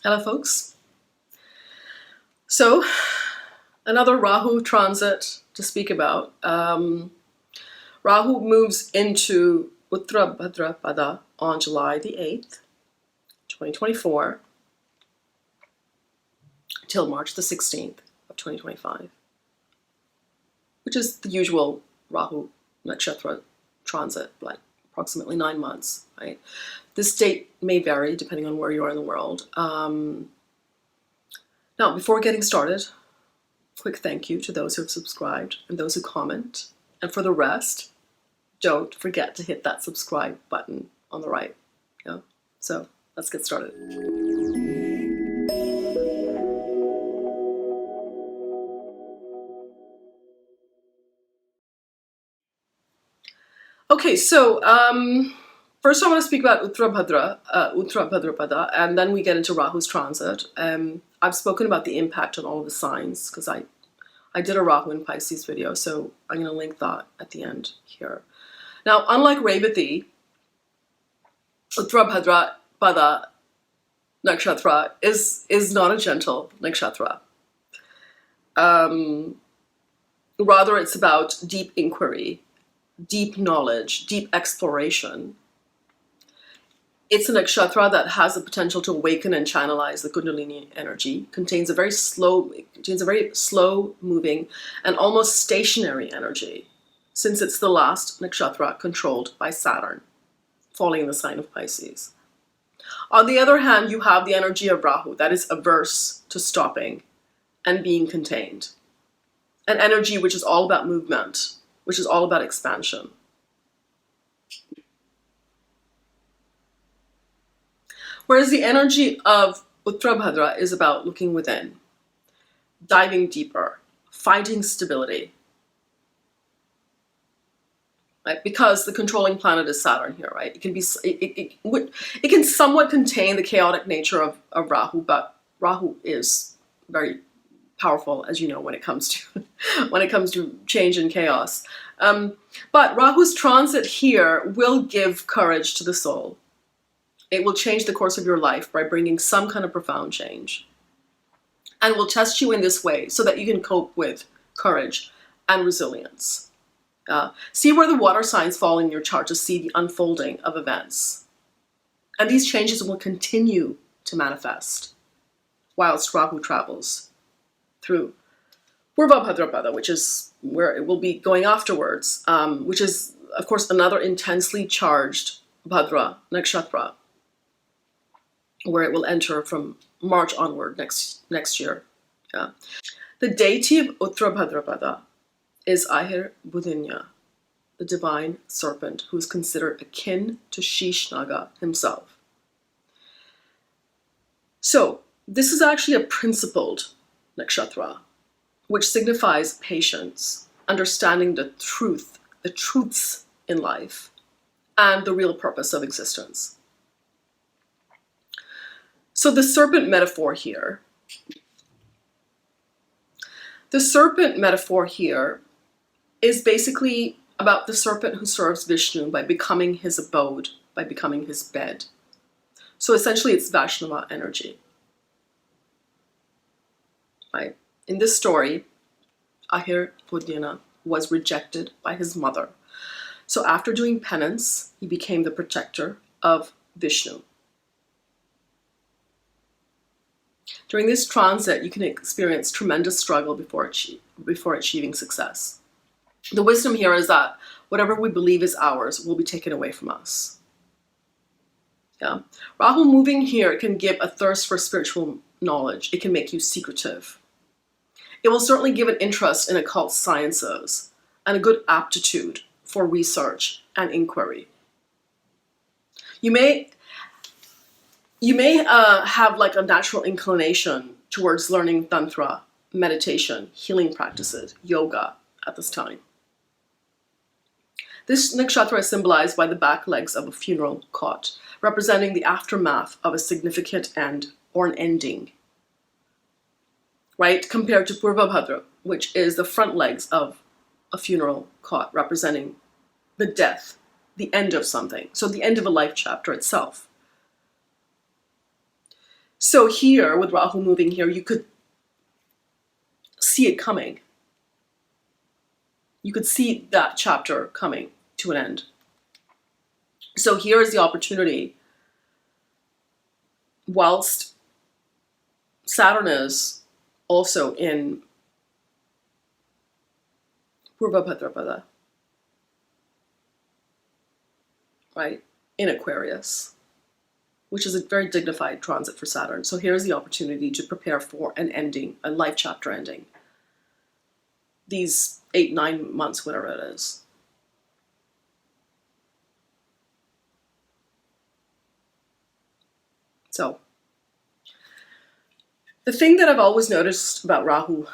Hello, folks. So, another Rahu transit to speak about. Rahu moves into UttaraBhadraPada on July the 8th, 2024, till March the 16th of 2025, which is the usual Rahu Nakshatra transit, like approximately 9 months, right? This date may vary depending on where you are in the world. Now, before getting started, quick thank you to those who have subscribed and those who comment. And for the rest, don't forget to hit that subscribe button on the right. Yeah? So let's get started. Okay, so first I want to speak about UttaraBhadraPada, and then we get into Rahu's transit. I've spoken about the impact on all of the signs because I did a Rahu in Pisces video, so I'm going to link that at the end here. Now, unlike Revati, UttaraBhadraPada nakshatra is not a gentle nakshatra. Rather, it's about deep inquiry, deep knowledge, deep exploration. It's a nakshatra that has the potential to awaken and channelize the Kundalini energy. Contains a very slow moving and almost stationary energy, since it's the last nakshatra controlled by Saturn, falling in the sign of Pisces. On the other hand, you have the energy of Rahu that is averse to stopping and being contained. An energy which is all about movement, which is all about expansion. Whereas the energy of UttaraBhadra is about looking within, diving deeper, finding stability. Right? Because the controlling planet is Saturn here, right? It can somewhat contain the chaotic nature of Rahu, but Rahu is very powerful, as you know, when it comes to change and chaos. But Rahu's transit here will give courage to the soul. It will change the course of your life by bringing some kind of profound change, and will test you in this way so that you can cope with courage and resilience. See where the water signs fall in your chart to see the unfolding of events. And these changes will continue to manifest whilst Rahu travels through UttaraBhadraPada, which is where it will be going afterwards, which is, of course, another intensely charged Bhadra nakshatra, where it will enter from March onward next year. Yeah. The deity of UttaraBhadraPada is Ahir Budinya, the divine serpent, who is considered akin to Shishnaga himself. So this is actually a principled nakshatra, which signifies patience, understanding the truths in life, and the real purpose of existence. So the serpent metaphor here is basically about the serpent who serves Vishnu by becoming his abode, by becoming his bed. So essentially it's Vaishnava energy. Right? In this story, Ahir Budyana was rejected by his mother. So after doing penance, he became the protector of Vishnu. During this transit, you can experience tremendous struggle before achieving success. The wisdom here is that whatever we believe is ours will be taken away from us. Yeah. Rahu moving here can give a thirst for spiritual knowledge. It can make you secretive. It will certainly give an interest in occult sciences and a good aptitude for research and inquiry. You may have like a natural inclination towards learning tantra, meditation, healing practices, yoga at this time. This nakshatra is symbolized by the back legs of a funeral cot, representing the aftermath of a significant end or an ending, right? Compared to Purvabhadra, which is the front legs of a funeral cot, representing the death, the end of something. So the end of a life chapter itself. So here, with Rahu moving here, you could see it coming. You could see that chapter coming to an end. So here is the opportunity, whilst Saturn is also in UttaraBhadraPada, right, in Aquarius, which is a very dignified transit for Saturn. So here's the opportunity to prepare for an ending, a life chapter ending. These 8-9 months, whatever it is. So the thing that I've always noticed about Rahu,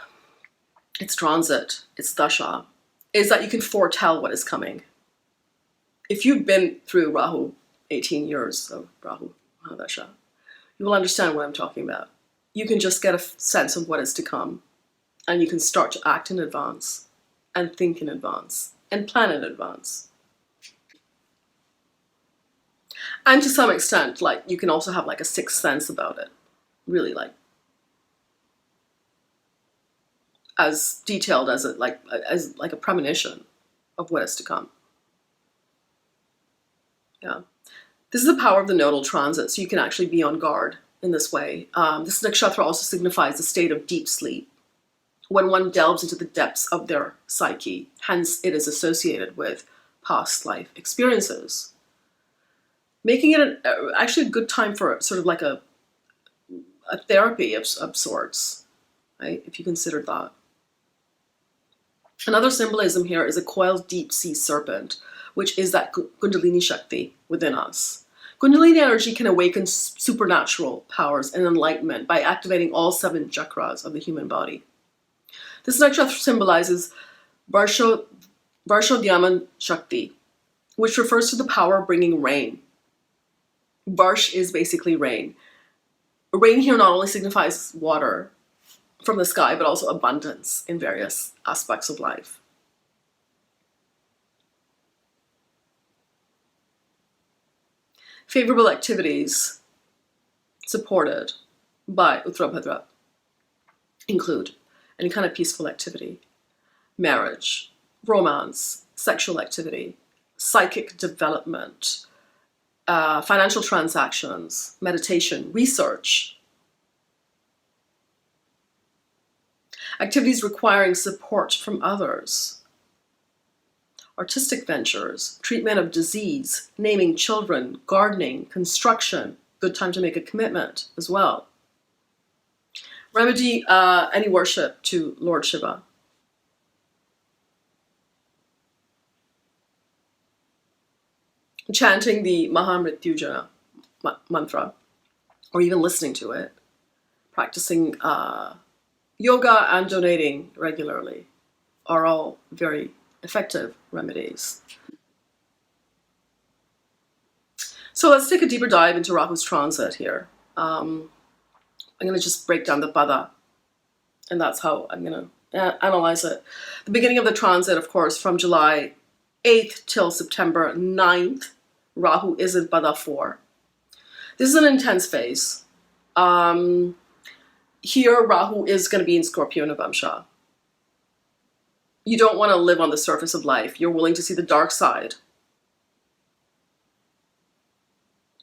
its transit, its dasha, is that you can foretell what is coming. If you've been through Rahu, 18 years of Rahu Mahadasha, you will understand what I'm talking about. You can just get a sense of what is to come, and you can start to act in advance, and think in advance, and plan in advance. And to some extent, like, you can also have like a sixth sense about it, really, like as detailed as it as a premonition of what is to come. Yeah, this is the power of the nodal transit, so you can actually be on guard in this way. This nakshatra also signifies a state of deep sleep, when one delves into the depths of their psyche. Hence, it is associated with past life experiences, making it actually a good time for sort of like a therapy of sorts, right? If you consider that. Another symbolism here is a coiled deep sea serpent, which is that Kundalini Shakti within us. Kundalini energy can awaken supernatural powers and enlightenment by activating all 7 chakras of the human body. This nakshatra symbolizes Varshodhyaman Shakti, which refers to the power of bringing rain. Varsh is basically rain. Rain here not only signifies water from the sky, but also abundance in various aspects of life. Favorable activities supported by UttaraBhadra include any kind of peaceful activity, marriage, romance, sexual activity, psychic development, financial transactions, meditation, research, activities requiring support from others, artistic ventures, treatment of disease, naming children, gardening, construction, good time to make a commitment as well. Remedy any worship to Lord Shiva. Chanting the Mahamrityunjaya mantra, or even listening to it, practicing yoga and donating regularly are all very effective remedies. So let's take a deeper dive into Rahu's transit here. I'm going to just break down the pada, and that's how I'm going to analyze it. The beginning of the transit, of course, from July 8th till September 9th, Rahu is in pada 4. This is an intense phase. Here, Rahu is going to be in Scorpio Navamsha. You don't want to live on the surface of life. You're willing to see the dark side.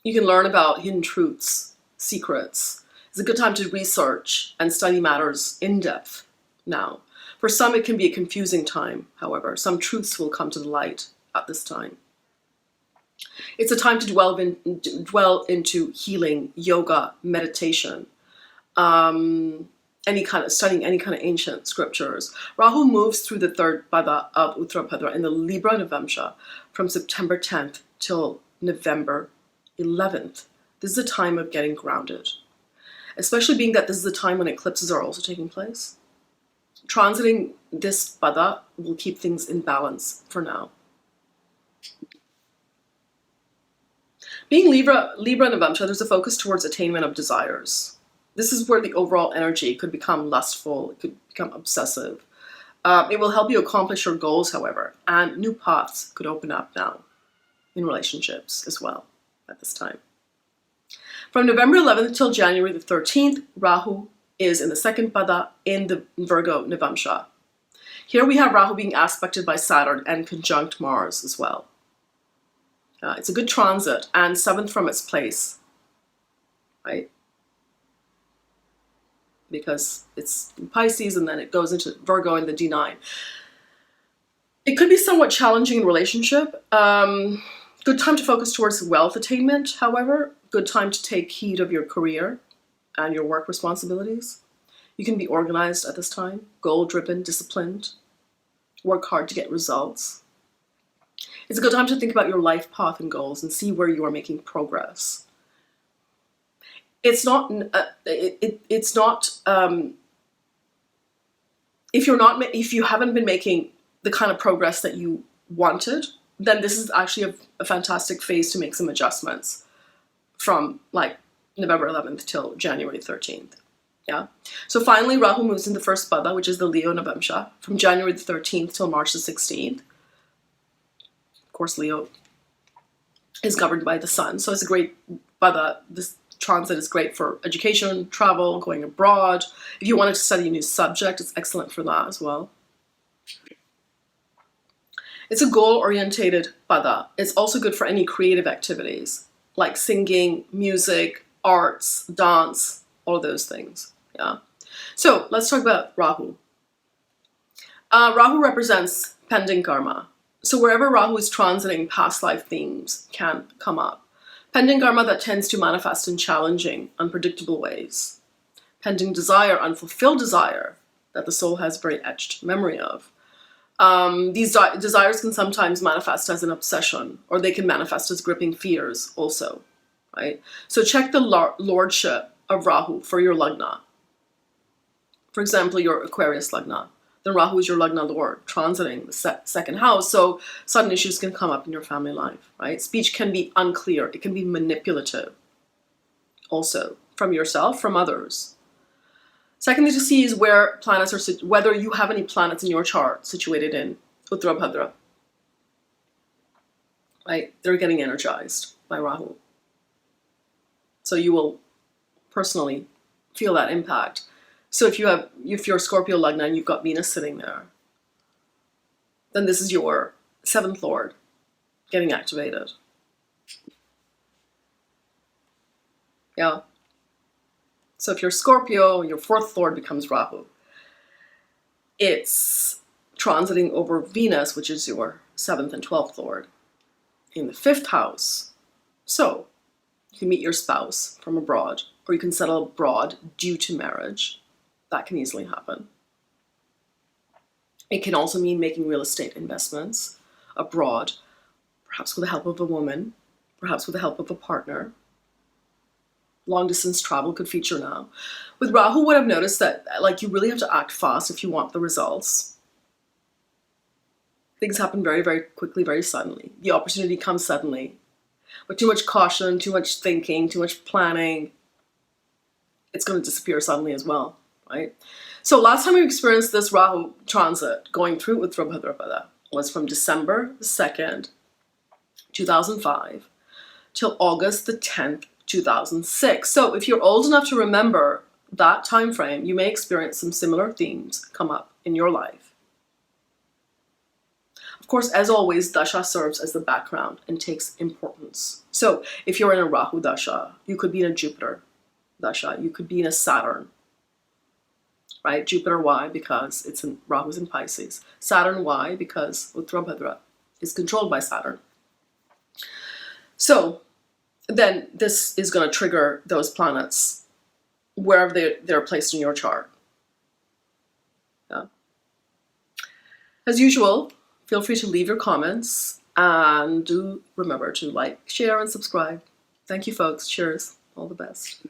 You can learn about hidden truths, secrets. It's a good time to research and study matters in depth now. For some, it can be a confusing time, however. Some truths will come to the light at this time. It's a time to dwell into healing, yoga, meditation, studying any kind of ancient scriptures. Rahu moves through the 3rd pada of UttaraBhadra in the Libra Navamsha from September 10th till November 11th. This is a time of getting grounded, especially being that this is a time when eclipses are also taking place. Transiting this pada will keep things in balance for now. Being Libra Navamsha, there's a focus towards attainment of desires. This is where the overall energy could become lustful, it could become obsessive. It will help you accomplish your goals, however, and new paths could open up now in relationships as well at this time. From November 11th till January the 13th, Rahu is in the second pada in the Virgo Nivamsha. Here we have Rahu being aspected by Saturn and conjunct Mars as well. It's a good transit and 7th from its place, right? Because it's in Pisces and then it goes into Virgo in the D9. It could be somewhat challenging in relationship. Good time to focus towards wealth attainment, however. Good time to take heed of your career and your work responsibilities. You can be organized at this time, goal-driven, disciplined, work hard to get results. It's a good time to think about your life path and goals and see where you are making progress. It's not, if you haven't been making the kind of progress that you wanted, then this is actually a fantastic phase to make some adjustments from like November 11th till January 13th. Yeah. So finally, Rahu moves in the first pada, which is the Leo Navamsha, from January the 13th till March the 16th. Of course, Leo is governed by the sun. So it's a great pada. This transit is great for education, travel, going abroad. If you wanted to study a new subject, it's excellent for that as well. It's a goal-orientated pada. It's also good for any creative activities like singing, music, arts, dance, all of those things. Yeah. So let's talk about Rahu. Rahu represents pending karma. So wherever Rahu is transiting, past life themes can come up. Pending karma that tends to manifest in challenging, unpredictable ways. Pending desire, unfulfilled desire that the soul has very etched memory of. These desires can sometimes manifest as an obsession, or they can manifest as gripping fears also, right? So check the lordship of Rahu for your lagna. For example, your Aquarius lagna. Then Rahu is your lagna lord, transiting the second house, so sudden issues can come up in your family life, right? Speech can be unclear. It can be manipulative also, from yourself, from others. Second thing to see is where planets are, whether you have any planets in your chart situated in UttaraBhadra. Right? They're getting energized by Rahu. So you will personally feel that impact. So if you're Scorpio lagna and you've got Venus sitting there, then this is your 7th lord getting activated. Yeah. So if you're Scorpio, your 4th lord becomes Rahu. It's transiting over Venus, which is your 7th and 12th lord, in the 5th house. So you can meet your spouse from abroad, or you can settle abroad due to marriage. That can easily happen. It can also mean making real estate investments abroad, perhaps with the help of a woman, perhaps with the help of a partner. Long distance travel could feature now. With Rahu, what I've noticed that you really have to act fast if you want the results. Things happen very, very quickly, very suddenly. The opportunity comes suddenly. But too much caution, too much thinking, too much planning, it's going to disappear suddenly as well, right? So last time we experienced this Rahu transit going through UttaraBhadraPada was from December the 2nd, 2005 till August the 10th, 2006. So if you're old enough to remember that time frame, you may experience some similar themes come up in your life. Of course, as always, Dasha serves as the background and takes importance. So if you're in a Rahu Dasha, you could be in a Jupiter Dasha, you could be in a Saturn, right? Jupiter, why? Because Rahu's in Pisces. Saturn, why? Because UttaraBhadra is controlled by Saturn. So then this is going to trigger those planets wherever they're placed in your chart. Yeah. As usual, feel free to leave your comments and do remember to like, share, and subscribe. Thank you, folks. Cheers. All the best.